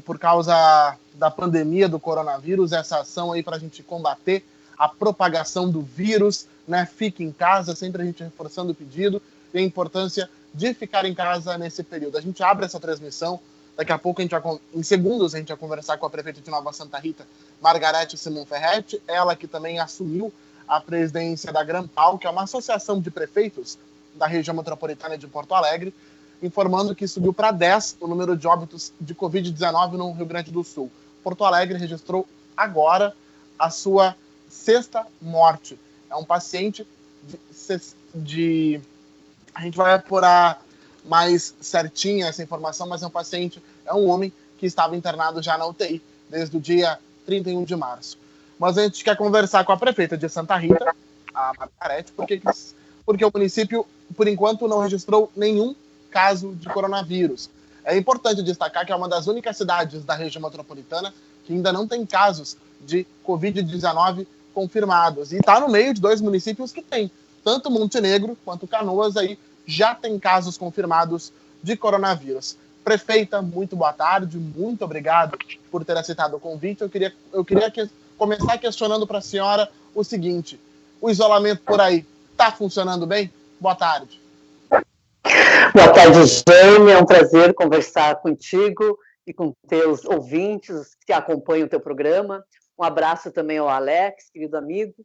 por causa da pandemia do coronavírus, essa ação aí para a gente combater a propagação do vírus, né? Fique em casa, sempre a gente reforçando o pedido e a importância de ficar em casa nesse período. A gente abre essa transmissão, daqui a pouco, em segundos, a gente vai conversar com a prefeita de Nova Santa Rita, Margarete Simon Ferretti, ela que também assumiu a presidência da Grampal, que é uma associação de prefeitos da região metropolitana de Porto Alegre, informando que subiu para 10 o número de óbitos de Covid-19 no Rio Grande do Sul. Porto Alegre registrou agora a sua 6ª morte. É um paciente a gente vai apurar mais certinha essa informação, mas é um homem que estava internado já na UTI desde o dia 31 de março. Mas a gente quer conversar com a prefeita de Santa Rita, a Margarete, porque o município, por enquanto, não registrou nenhum caso de coronavírus. É importante destacar que é uma das únicas cidades da região metropolitana que ainda não tem casos de Covid-19 confirmados. E está no meio de 2 municípios que tem. Tanto Montenegro quanto Canoas aí já tem casos confirmados de coronavírus. Prefeita, muito boa tarde, muito obrigado por ter aceitado o convite. Eu queria começar questionando para a senhora o seguinte: o isolamento por aí está funcionando bem? Boa tarde. Boa tarde, Jane. É um prazer conversar contigo e com teus ouvintes que acompanham o teu programa. Um abraço também ao Alex, querido amigo,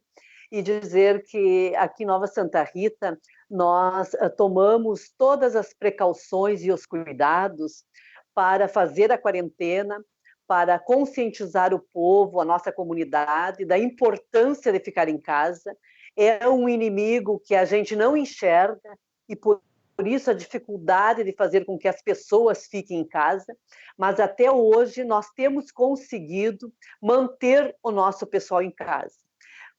e dizer que aqui em Nova Santa Rita nós tomamos todas as precauções e os cuidados para fazer a quarentena, para conscientizar o povo, a nossa comunidade, da importância de ficar em casa. É um inimigo que a gente não enxerga e por isso a dificuldade de fazer com que as pessoas fiquem em casa, mas até hoje nós temos conseguido manter o nosso pessoal em casa,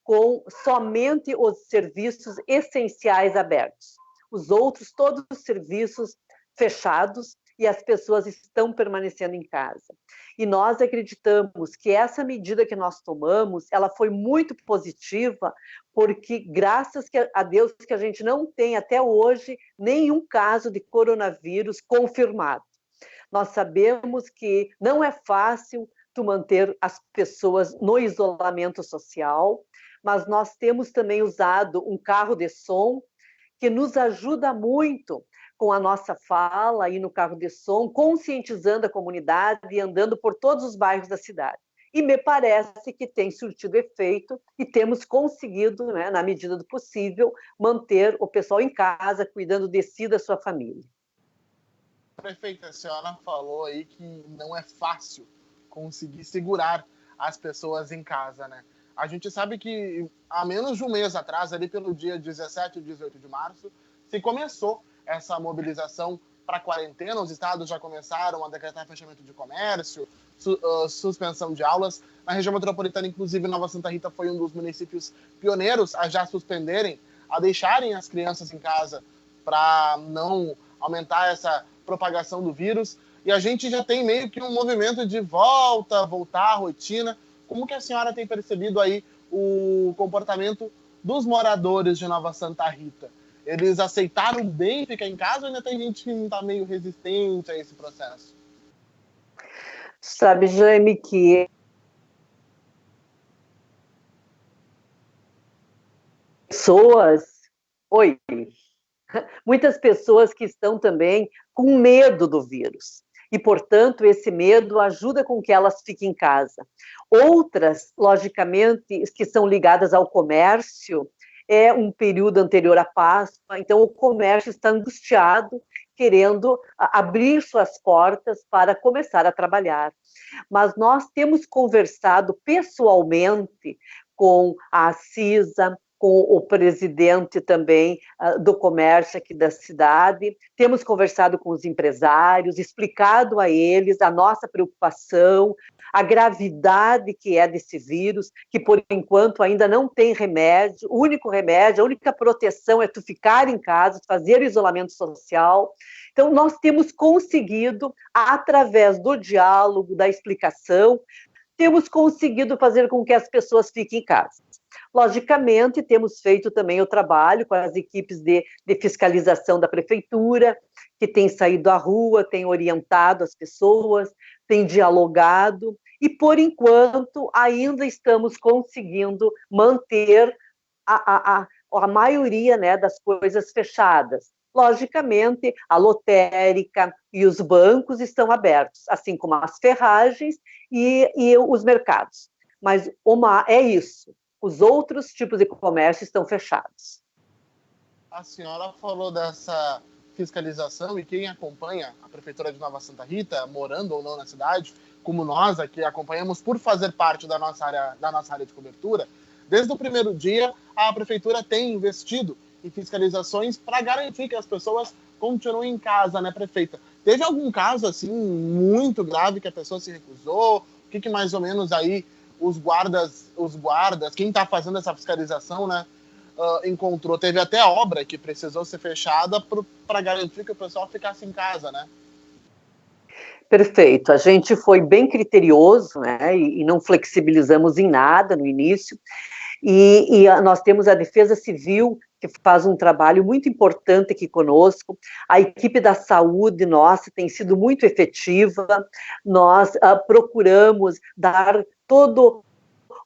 com somente os serviços essenciais abertos. Os outros, todos os serviços fechados, e as pessoas estão permanecendo em casa. E nós acreditamos que essa medida que nós tomamos, ela foi muito positiva, porque graças a Deus que a gente não tem até hoje nenhum caso de coronavírus confirmado. Nós sabemos que não é fácil tu manter as pessoas no isolamento social, mas nós temos também usado um carro de som que nos ajuda muito com a nossa fala aí no carro de som, conscientizando a comunidade e andando por todos os bairros da cidade. E me parece que tem surtido efeito e temos conseguido, né, na medida do possível, manter o pessoal em casa, cuidando de si e da sua família. Prefeita, a senhora falou aí que não é fácil conseguir segurar as pessoas em casa, né? A gente sabe que há menos de um mês atrás, ali pelo dia 17 e 18 de março, se começou essa mobilização para a quarentena. Os estados já começaram a decretar fechamento de comércio, suspensão de aulas. Na região metropolitana, inclusive, Nova Santa Rita foi um dos municípios pioneiros a já suspenderem, a deixarem as crianças em casa para não aumentar essa propagação do vírus. E a gente já tem meio que um movimento de voltar à rotina. Como que a senhora tem percebido aí o comportamento dos moradores de Nova Santa Rita? Eles aceitaram bem ficar em casa ou ainda tem gente que está meio resistente a esse processo? Sabe, Jaime, que muitas pessoas que estão também com medo do vírus. E, portanto, esse medo ajuda com que elas fiquem em casa. Outras, logicamente, que são ligadas ao comércio, é um período anterior à Páscoa, então o comércio está angustiado, querendo abrir suas portas para começar a trabalhar. Mas nós temos conversado pessoalmente com a CISA, com o presidente também do comércio aqui da cidade, temos conversado com os empresários, explicado a eles a nossa preocupação, a gravidade que é desse vírus, que por enquanto ainda não tem remédio, o único remédio, a única proteção é tu ficar em casa, fazer o isolamento social. Então, nós temos conseguido, através do diálogo, da explicação, temos conseguido fazer com que as pessoas fiquem em casa. Logicamente, temos feito também o trabalho com as equipes de fiscalização da prefeitura, que tem saído à rua, tem orientado as pessoas, tem dialogado, e por enquanto ainda estamos conseguindo manter a maioria, né, das coisas fechadas. Logicamente, a lotérica e os bancos estão abertos, assim como as ferragens e os mercados. Mas é isso. Os outros tipos de comércio estão fechados. A senhora falou dessa fiscalização, e quem acompanha a Prefeitura de Nova Santa Rita, morando ou não na cidade, como nós aqui acompanhamos por fazer parte da nossa área de cobertura, desde o primeiro dia a Prefeitura tem investido em fiscalizações para garantir que as pessoas continuem em casa, né, prefeita? Teve algum caso assim muito grave que a pessoa se recusou? O que mais ou menos aí os guardas, quem está fazendo essa fiscalização, né, encontrou? Teve até obra que precisou ser fechada para garantir que o pessoal ficasse em casa, né? Perfeito. A gente foi bem criterioso, né, e não flexibilizamos em nada no início. E nós temos a Defesa Civil, que faz um trabalho muito importante aqui conosco. A equipe da saúde nossa tem sido muito efetiva. Nós procuramos dar todo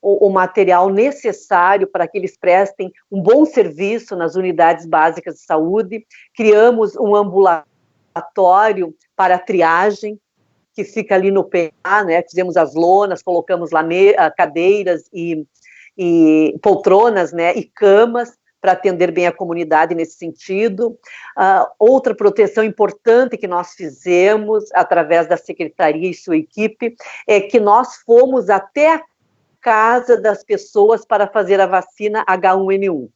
o material necessário para que eles prestem um bom serviço nas unidades básicas de saúde. Criamos um ambulatório para triagem, que fica ali no PA, né? Fizemos as lonas, colocamos lá cadeiras e poltronas, né? E camas para atender bem a comunidade nesse sentido. Outra proteção importante que nós fizemos, através da Secretaria e sua equipe, é que nós fomos até a casa das pessoas para fazer a vacina H1N1.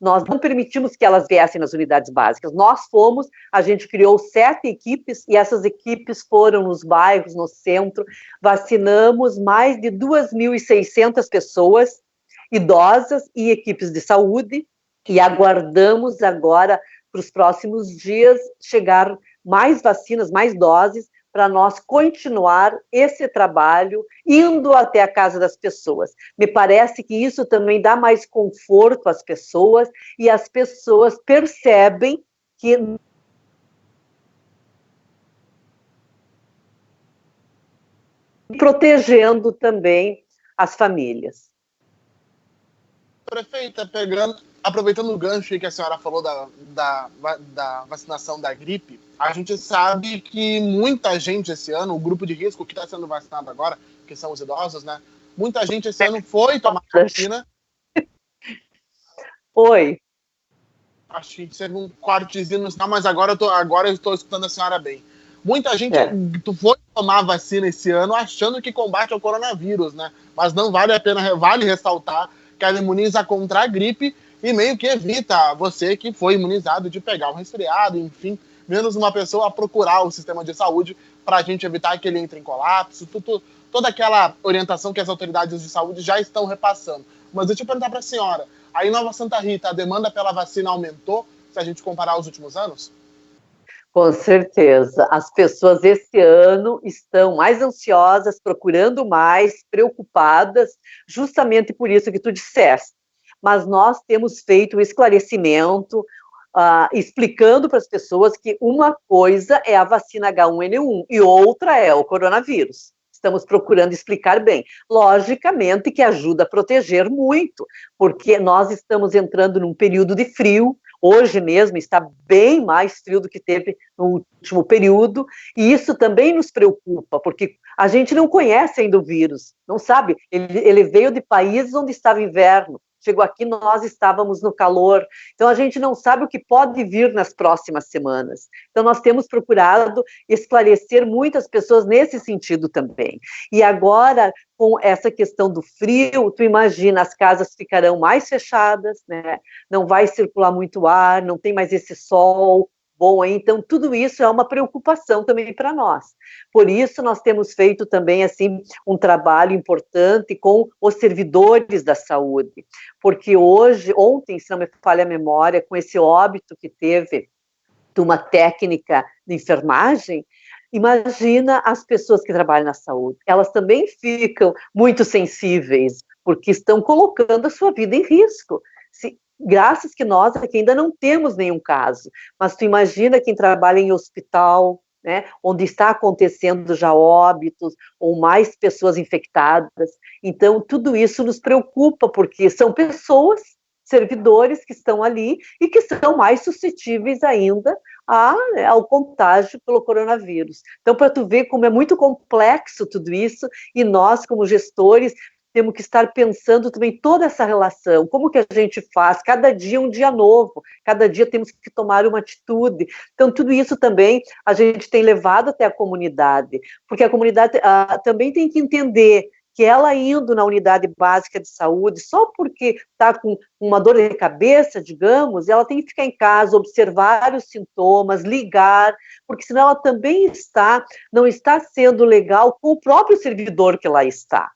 Nós não permitimos que elas viessem nas unidades básicas. Nós fomos, a gente criou 7 equipes, e essas equipes foram nos bairros, no centro, vacinamos mais de 2.600 pessoas, idosas e equipes de saúde, e aguardamos agora, para os próximos dias, chegar mais vacinas, mais doses, para nós continuar esse trabalho, indo até a casa das pessoas. Me parece que isso também dá mais conforto às pessoas, e as pessoas percebem que protegendo também as famílias. Prefeita, aproveitando o gancho que a senhora falou da vacinação da gripe, a gente sabe que muita gente esse ano, o grupo de risco que está sendo vacinado agora, que são os idosos, né? Muita gente esse ano foi tomar vacina. Oi. Acho que teve um cortezinho no sinal, mas agora eu estou escutando a senhora bem. Muita gente foi tomar vacina esse ano achando que combate ao coronavírus, né? Mas não vale a pena, vale ressaltar que ela imuniza contra a gripe e meio que evita você que foi imunizado de pegar um resfriado, enfim, menos uma pessoa a procurar o sistema de saúde para a gente evitar que ele entre em colapso, toda aquela orientação que as autoridades de saúde já estão repassando. Mas deixa eu perguntar para a senhora, aí em Nova Santa Rita, a demanda pela vacina aumentou, se a gente comparar os últimos anos? Com certeza. As pessoas esse ano estão mais ansiosas, procurando mais, preocupadas, justamente por isso que tu disseste. Mas nós temos feito um esclarecimento, explicando para as pessoas que uma coisa é a vacina H1N1 e outra é o coronavírus. Estamos procurando explicar bem. Logicamente que ajuda a proteger muito, porque nós estamos entrando num período de frio. Hoje mesmo está bem mais frio do que teve no último período, e isso também nos preocupa, porque a gente não conhece ainda o vírus, não sabe, ele veio de países onde estava inverno, chegou aqui, nós estávamos no calor, então a gente não sabe o que pode vir nas próximas semanas. Então nós temos procurado esclarecer muitas pessoas nesse sentido também. E agora, com essa questão do frio, tu imagina, as casas ficarão mais fechadas, né? Não vai circular muito ar, não tem mais esse sol bom aí, então tudo isso é uma preocupação também para nós. Por isso nós temos feito também assim um trabalho importante com os servidores da saúde, porque ontem, se não me falha a memória, com esse óbito que teve de uma técnica de enfermagem, imagina as pessoas que trabalham na saúde, elas também ficam muito sensíveis, porque estão colocando a sua vida em risco. Graças que nós aqui ainda não temos nenhum caso, mas tu imagina quem trabalha em hospital, né, onde está acontecendo já óbitos ou mais pessoas infectadas. Então, tudo isso nos preocupa, porque são pessoas, servidores que estão ali e que são mais suscetíveis ainda ao contágio pelo coronavírus. Então, para tu ver como é muito complexo tudo isso, e nós, como gestores, temos que estar pensando também toda essa relação, como que a gente faz, cada dia um dia novo, cada dia temos que tomar uma atitude. Então, tudo isso também a gente tem levado até a comunidade, porque a comunidade também tem que entender que ela indo na unidade básica de saúde, só porque está com uma dor de cabeça, digamos, ela tem que ficar em casa, observar os sintomas, ligar, porque senão ela também não está sendo legal com o próprio servidor que lá está.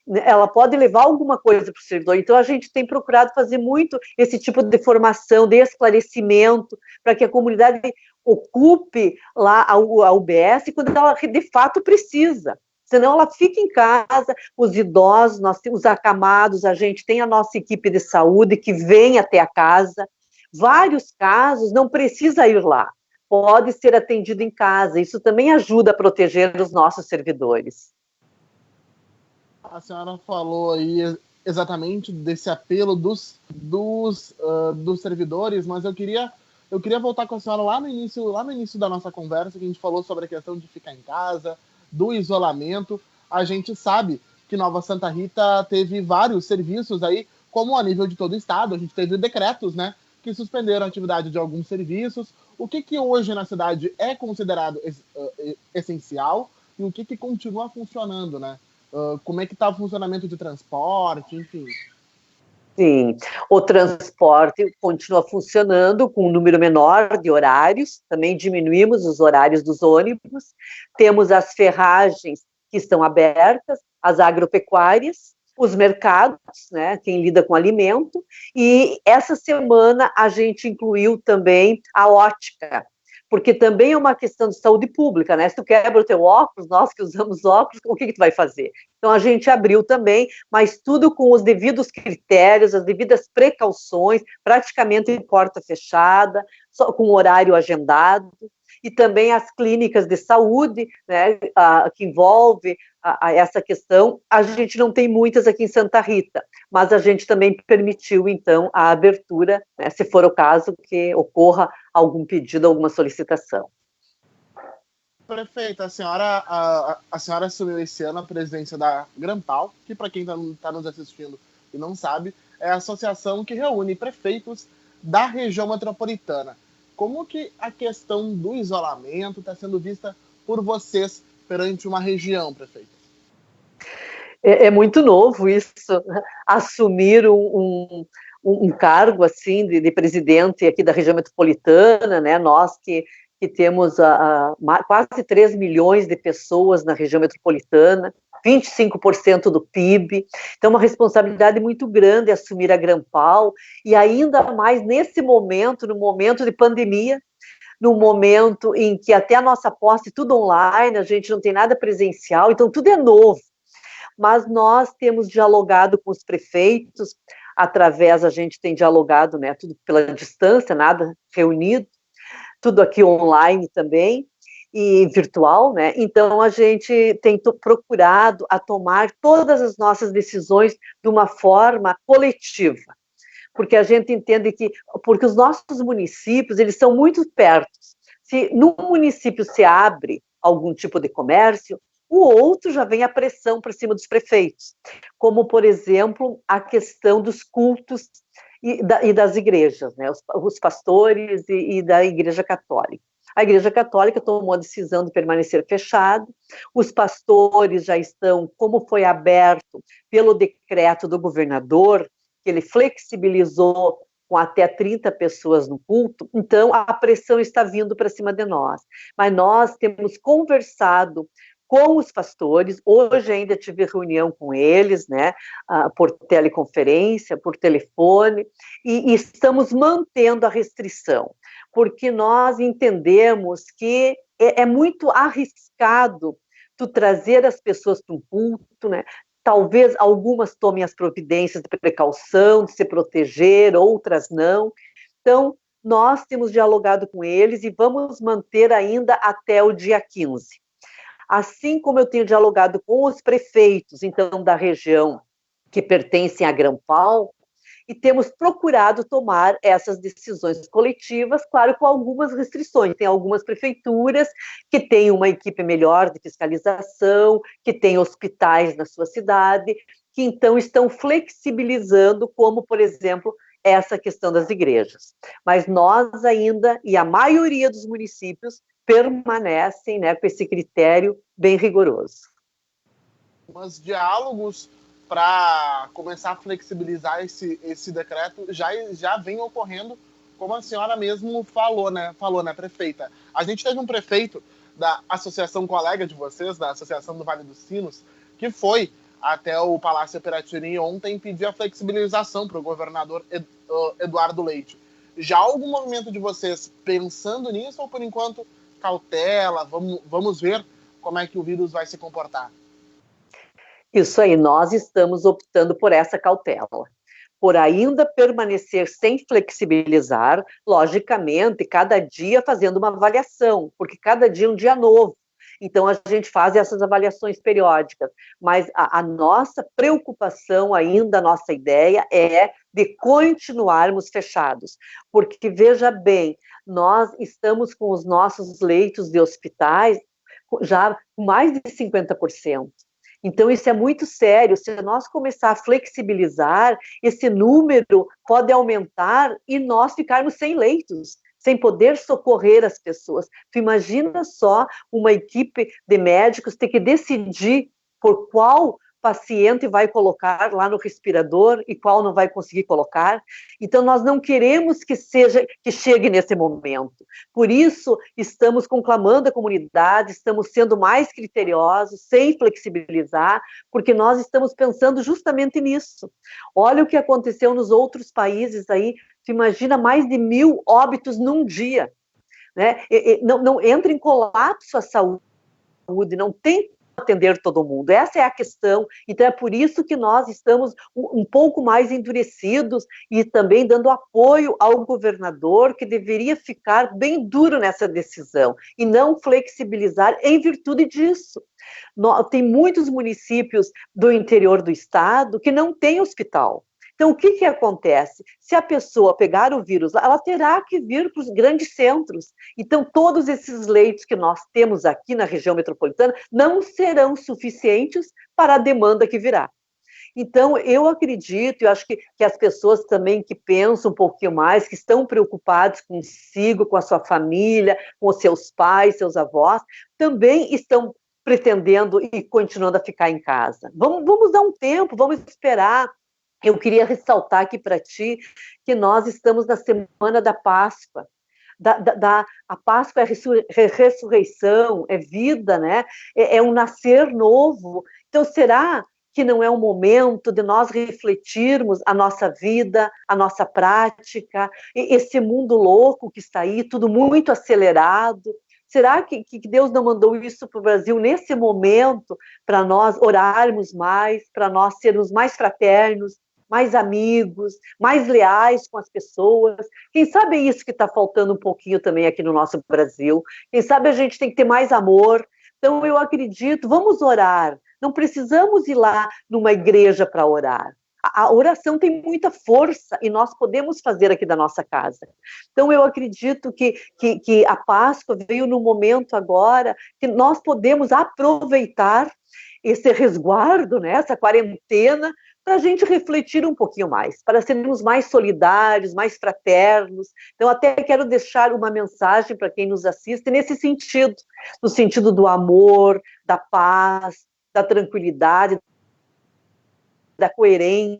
Ela pode levar alguma coisa para o servidor. Então, a gente tem procurado fazer muito esse tipo de formação, de esclarecimento, para que a comunidade ocupe lá a UBS quando ela de fato precisa. Senão ela fica em casa, os idosos, nós temos os acamados, a gente tem a nossa equipe de saúde que vem até a casa. Vários casos não precisa ir lá, pode ser atendido em casa. Isso também ajuda a proteger os nossos servidores. A senhora falou aí exatamente desse apelo dos servidores, mas eu queria voltar com a senhora lá no início da nossa conversa, que a gente falou sobre a questão de ficar em casa, do isolamento. A gente sabe que Nova Santa Rita teve vários serviços aí, como a nível de todo o estado, a gente teve decretos, né, que suspenderam a atividade de alguns serviços. O que hoje na cidade é considerado essencial e o que continua funcionando, né? Como é que está o funcionamento de transporte, enfim. Sim, o transporte continua funcionando com um número menor de horários, também diminuímos os horários dos ônibus, temos as ferragens que estão abertas, as agropecuárias, os mercados, né, quem lida com alimento, e essa semana a gente incluiu também a ótica, porque também é uma questão de saúde pública, né? Se tu quebra o teu óculos, nós que usamos óculos, o que tu vai fazer? Então, a gente abriu também, mas tudo com os devidos critérios, as devidas precauções, praticamente em porta fechada, só com horário agendado, e também as clínicas de saúde, né, que envolve essa questão. A gente não tem muitas aqui em Santa Rita, mas a gente também permitiu, então, a abertura, né, se for o caso que ocorra algum pedido, alguma solicitação. Prefeita, a senhora assumiu esse ano a presidência da Grampal, que, para quem está nos assistindo e não sabe, é a associação que reúne prefeitos da região metropolitana. Como que a questão do isolamento está sendo vista por vocês perante uma região, prefeito? É muito novo isso, assumir um cargo assim de presidente aqui da região metropolitana, né? Nós que temos quase 3 milhões de pessoas na região metropolitana, 25% do PIB, então uma responsabilidade muito grande assumir a Grampal, e ainda mais nesse momento, no momento de pandemia, no momento em que até a nossa posse tudo online, a gente não tem nada presencial, então tudo é novo. Mas nós temos dialogado com os prefeitos, a gente tem dialogado, né, tudo pela distância, nada reunido, tudo aqui online também, e virtual, né? Então, a gente tem procurado a tomar todas as nossas decisões de uma forma coletiva, porque a gente entende porque os nossos municípios, eles são muito perto. Se num município se abre algum tipo de comércio, o outro já vem a pressão para cima dos prefeitos, como, por exemplo, a questão dos cultos e das igrejas, né? Os pastores e da Igreja Católica. A Igreja Católica tomou a decisão de permanecer fechada, os pastores já estão, como foi aberto pelo decreto do governador, que ele flexibilizou com até 30 pessoas no culto, então a pressão está vindo para cima de nós. Mas nós temos conversado com os pastores, hoje ainda tive reunião com eles, né, por teleconferência, por telefone, e estamos mantendo a restrição, porque nós entendemos que é muito arriscado tu trazer as pessoas para um culto, né? Talvez algumas tomem as providências de precaução, de se proteger, outras não. Então, nós temos dialogado com eles e vamos manter ainda até o dia 15. Assim como eu tenho dialogado com os prefeitos, então, da região que pertencem à Grampal, e temos procurado tomar essas decisões coletivas, claro, com algumas restrições. Tem algumas prefeituras que têm uma equipe melhor de fiscalização, que têm hospitais na sua cidade, que então estão flexibilizando, como, por exemplo, essa questão das igrejas. Mas nós ainda, e a maioria dos municípios, permanecem, né, com esse critério bem rigoroso. Mas diálogos para começar a flexibilizar esse decreto já vem ocorrendo, como a senhora mesmo falou, né, prefeita? A gente teve um prefeito da associação colega de vocês, da Associação do Vale dos Sinos, que foi até o Palácio Piratini ontem pedir a flexibilização para o governador Eduardo Leite. Já algum movimento de vocês pensando nisso ou, por enquanto, cautela, vamos ver como é que o vírus vai se comportar? Isso aí, nós estamos optando por essa cautela, por ainda permanecer sem flexibilizar, logicamente, cada dia fazendo uma avaliação, porque cada dia é um dia novo. Então, a gente faz essas avaliações periódicas, mas a nossa preocupação ainda, a nossa ideia é de continuarmos fechados, porque, veja bem, nós estamos com os nossos leitos de hospitais já com mais de 50%. Então, isso é muito sério. Se nós começar a flexibilizar, esse número pode aumentar e nós ficarmos sem leitos, sem poder socorrer as pessoas. Tu imagina só uma equipe de médicos ter que decidir por qual paciente vai colocar lá no respirador e qual não vai conseguir colocar. Então, nós não queremos que chegue nesse momento. Por isso, estamos conclamando a comunidade, estamos sendo mais criteriosos, sem flexibilizar, porque nós estamos pensando justamente nisso. Olha o que aconteceu nos outros países aí, tu imagina mais de 1.000 óbitos num dia, né? Não entra em colapso a saúde, não tem atender todo mundo. Essa é a questão. Então, é por isso que nós estamos um pouco mais endurecidos e também dando apoio ao governador, que deveria ficar bem duro nessa decisão e não flexibilizar em virtude disso. Tem muitos municípios do interior do estado que não têm hospital. Então, o que acontece? Se a pessoa pegar o vírus, ela terá que vir para os grandes centros. Então, todos esses leitos que nós temos aqui na região metropolitana não serão suficientes para a demanda que virá. Então, eu acredito, eu acho que as pessoas também que pensam um pouquinho mais, que estão preocupados consigo, com a sua família, com os seus pais, seus avós, também estão pretendendo e continuando a ficar em casa. Vamos dar um tempo, vamos esperar. Eu queria ressaltar aqui para ti que nós estamos na semana da Páscoa. A Páscoa é ressurreição, é vida, né? É um nascer novo. Então, será que não é um momento de nós refletirmos a nossa vida, a nossa prática, esse mundo louco que está aí, tudo muito acelerado? Será que Deus não mandou isso para o Brasil nesse momento, para nós orarmos mais, para nós sermos mais fraternos, mais amigos, mais leais com as pessoas? Quem sabe é isso que está faltando um pouquinho também aqui no nosso Brasil. Quem sabe a gente tem que ter mais amor. Então, eu acredito, vamos orar. Não precisamos ir lá numa igreja para orar. A oração tem muita força e nós podemos fazer aqui da nossa casa. Então, eu acredito que a Páscoa veio no momento agora que nós podemos aproveitar esse resguardo, né, essa quarentena, para a gente refletir um pouquinho mais, para sermos mais solidários, mais fraternos. Então, até quero deixar uma mensagem para quem nos assiste nesse sentido, no sentido do amor, da paz, da tranquilidade, da coerência,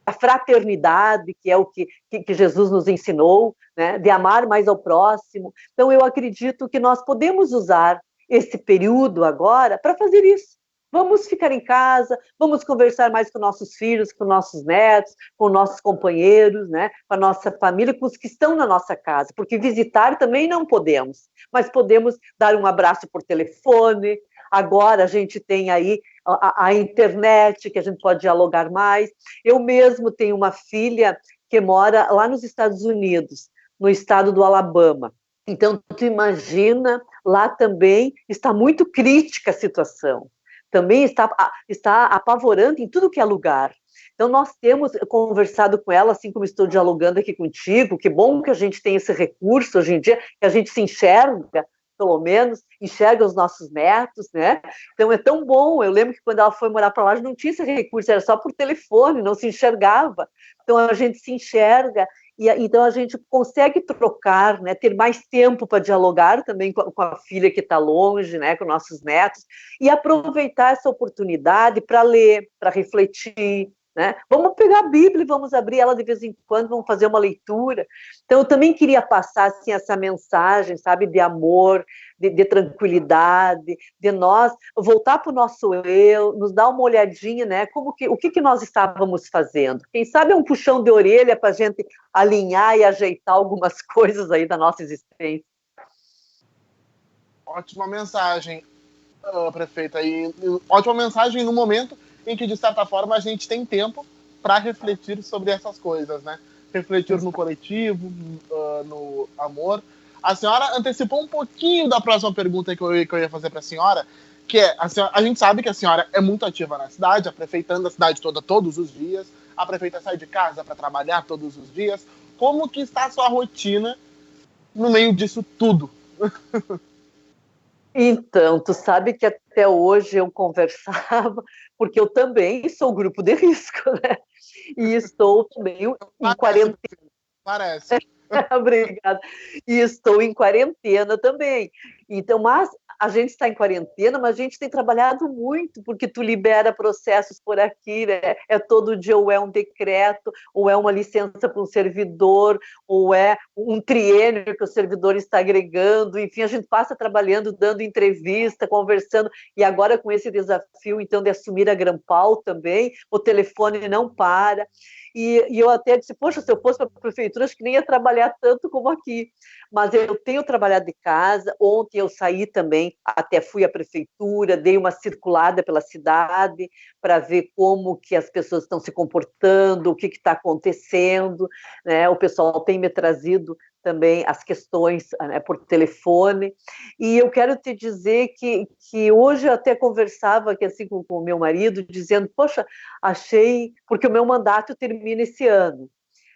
da fraternidade, que é o que Jesus nos ensinou, né, de amar mais ao próximo. Então, eu acredito que nós podemos usar esse período agora para fazer isso. Vamos ficar em casa, vamos conversar mais com nossos filhos, com nossos netos, com nossos companheiros, né, com a nossa família, com os que estão na nossa casa, porque visitar também não podemos, mas podemos dar um abraço por telefone. Agora a gente tem aí a internet, que a gente pode dialogar mais. Eu mesmo tenho uma filha que mora lá nos Estados Unidos. no estado do Alabama. Então, tu imagina, lá também está muito crítica a situação. Também está apavorante em tudo que é lugar. Então, nós temos conversado com ela, assim como estou dialogando aqui contigo, que bom que a gente tem esse recurso hoje em dia, que a gente se enxerga, pelo menos, enxerga os nossos netos, né? Então, é tão bom. Eu lembro que quando ela foi morar para lá, não tinha esse recurso, era só por telefone, não se enxergava. Então, a gente se enxerga, e então a gente consegue trocar, né? Ter mais tempo para dialogar também com a filha que está longe, né? Com nossos netos, e aproveitar essa oportunidade para ler, para refletir, né? Vamos pegar a Bíblia e vamos abrir ela de vez em quando, vamos fazer uma leitura. Então, eu também queria passar assim, essa mensagem, sabe, de amor, de tranquilidade, de nós voltar para o nosso eu, nos dar uma olhadinha, né? O que nós estávamos fazendo? Quem sabe é um puxão de orelha para a gente alinhar e ajeitar algumas coisas aí da nossa existência. Ótima mensagem, prefeita. E ótima mensagem no momento em que, de certa forma, a gente tem tempo para refletir sobre essas coisas, né? Refletir no coletivo, no amor. A senhora antecipou um pouquinho da próxima pergunta que eu ia fazer para a senhora, que é, a gente sabe que a senhora é muito ativa na cidade, a prefeita anda a cidade toda todos os dias, a prefeita sai de casa para trabalhar todos os dias. Como que está a sua rotina no meio disso tudo? Então, tu sabe que até hoje eu conversava, porque eu também sou grupo de risco, né? E estou também em quarentena. Parece. Obrigada. E estou em quarentena também. Então, mas a gente está em quarentena, mas a gente tem trabalhado muito, porque tu libera processos por aqui, né? É todo dia, ou é um decreto, ou é uma licença para um servidor, ou é um triênio que o servidor está agregando, enfim, a gente passa trabalhando, dando entrevista, conversando, e agora com esse desafio, então, de assumir a Grampal também, o telefone não para. E eu até disse, poxa, se eu fosse para a prefeitura, acho que nem ia trabalhar tanto como aqui. Mas eu tenho trabalhado de casa. Ontem eu saí também, até fui à prefeitura, dei uma circulada pela cidade para ver como que as pessoas estão se comportando, o que está acontecendo, né? O pessoal tem me trazido também as questões, né, por telefone. E eu quero te dizer que hoje eu até conversava aqui, assim, com o meu marido, dizendo, poxa, achei, porque o meu mandato termina esse ano.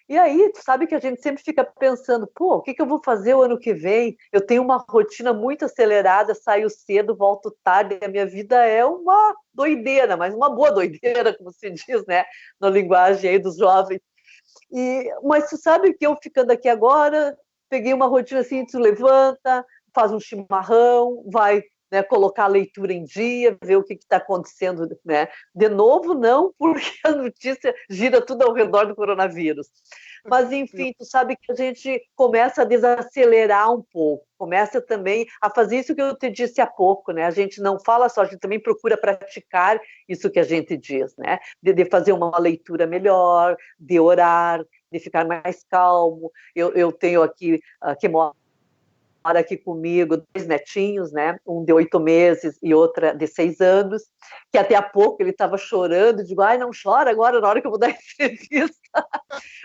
E aí, tu sabe que a gente sempre fica pensando, pô, o que eu vou fazer o ano que vem? Eu tenho uma rotina muito acelerada, saio cedo, volto tarde, a minha vida é uma doideira, mas uma boa doideira, como se diz, né, na linguagem aí dos jovens. Mas tu sabe que eu ficando aqui agora, peguei uma rotina assim, tu levanta, faz um chimarrão, vai, né, colocar a leitura em dia, ver o que está acontecendo, né? De novo, não, porque a notícia gira tudo ao redor do coronavírus. Mas, enfim, tu sabe que a gente começa a desacelerar um pouco, começa também a fazer isso que eu te disse há pouco, né? A gente não fala só, a gente também procura praticar isso que a gente diz, né? De fazer uma leitura melhor, de orar, de ficar mais calmo. Eu tenho aqui, que mora aqui comigo, 2 netinhos, né? Um de 8 meses e outra de 6 anos, que até há pouco ele estava chorando, digo, ai, não chora agora, na hora que eu vou dar entrevista.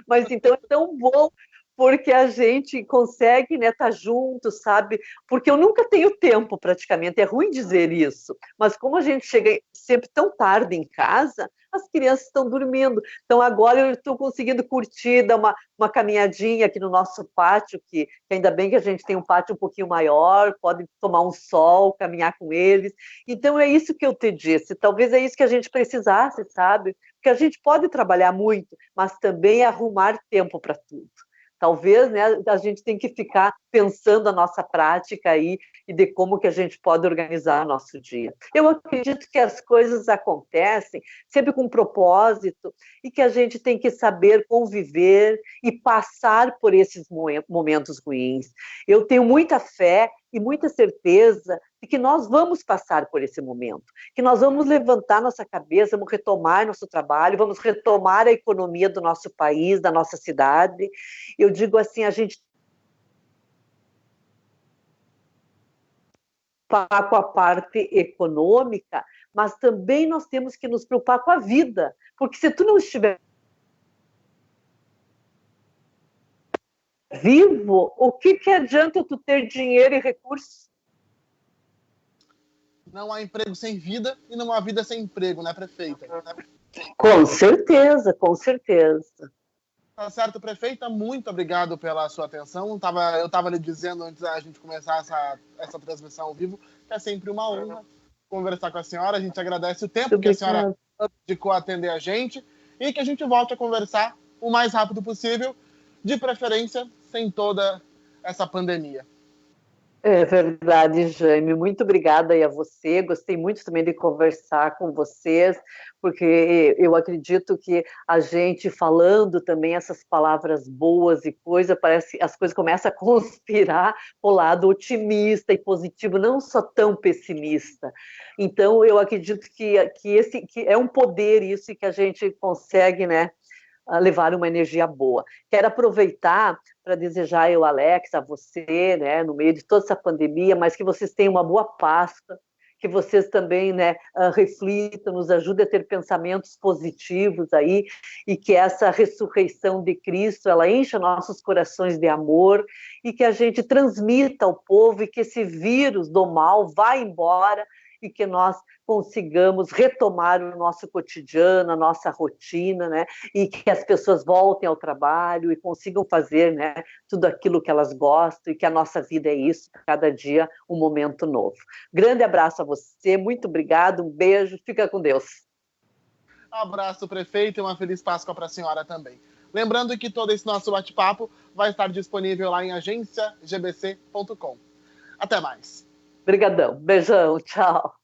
Mas então é tão bom, porque a gente consegue, né, estar junto, sabe? Porque eu nunca tenho tempo, praticamente, é ruim dizer isso, mas como a gente chega sempre tão tarde em casa, as crianças estão dormindo. Então agora eu estou conseguindo curtir, dar uma caminhadinha aqui no nosso pátio, que ainda bem que a gente tem um pátio um pouquinho maior, pode tomar um sol, caminhar com eles. Então é isso que eu te disse, talvez é isso que a gente precisasse, sabe? Porque a gente pode trabalhar muito, mas também arrumar tempo para tudo. Talvez, né, a gente tem que ficar pensando a nossa prática aí e de como que a gente pode organizar nosso dia. Eu acredito que as coisas acontecem sempre com um propósito e que a gente tem que saber conviver e passar por esses momentos ruins. Eu tenho muita fé e muita certeza de que nós vamos passar por esse momento, que nós vamos levantar nossa cabeça, vamos retomar nosso trabalho, vamos retomar a economia do nosso país, da nossa cidade. Eu digo assim, a gente preocupar com a parte econômica, mas também nós temos que nos preocupar com a vida, porque se tu não estiver vivo, o que adianta tu ter dinheiro e recursos? Não há emprego sem vida e não há vida sem emprego, né, prefeita? Com certeza, com certeza. Tá certo, prefeita, muito obrigado pela sua atenção. Eu estava lhe dizendo antes da gente começar essa transmissão ao vivo, que é sempre uma honra conversar com a senhora. A gente agradece o tempo que a senhora dedicou a atender a gente e que a gente volte a conversar o mais rápido possível, de preferência sem toda essa pandemia. É verdade, Jaime. Muito obrigada aí a você. Gostei muito também de conversar com vocês, porque eu acredito que a gente falando também essas palavras boas e parece que as coisas começam a conspirar para o lado otimista e positivo, não só tão pessimista. Então, eu acredito que é um poder isso e que a gente consegue, né, levar uma energia boa. Quero aproveitar para desejar eu, Alex, a você, né, no meio de toda essa pandemia, mas que vocês tenham uma boa Páscoa, que vocês também, né, reflitam, nos ajudem a ter pensamentos positivos aí, e que essa ressurreição de Cristo, ela encha nossos corações de amor, e que a gente transmita ao povo, e que esse vírus do mal vá embora, e que nós consigamos retomar o nosso cotidiano, a nossa rotina, né? E que as pessoas voltem ao trabalho e consigam fazer, né, tudo aquilo que elas gostam, e que a nossa vida é isso, cada dia um momento novo. Grande abraço a você, muito obrigado, um beijo, fica com Deus. Abraço, prefeito, e uma feliz Páscoa para a senhora também. Lembrando que todo esse nosso bate-papo vai estar disponível lá em agenciagbc.com. Até mais. Obrigadão, beijão, tchau.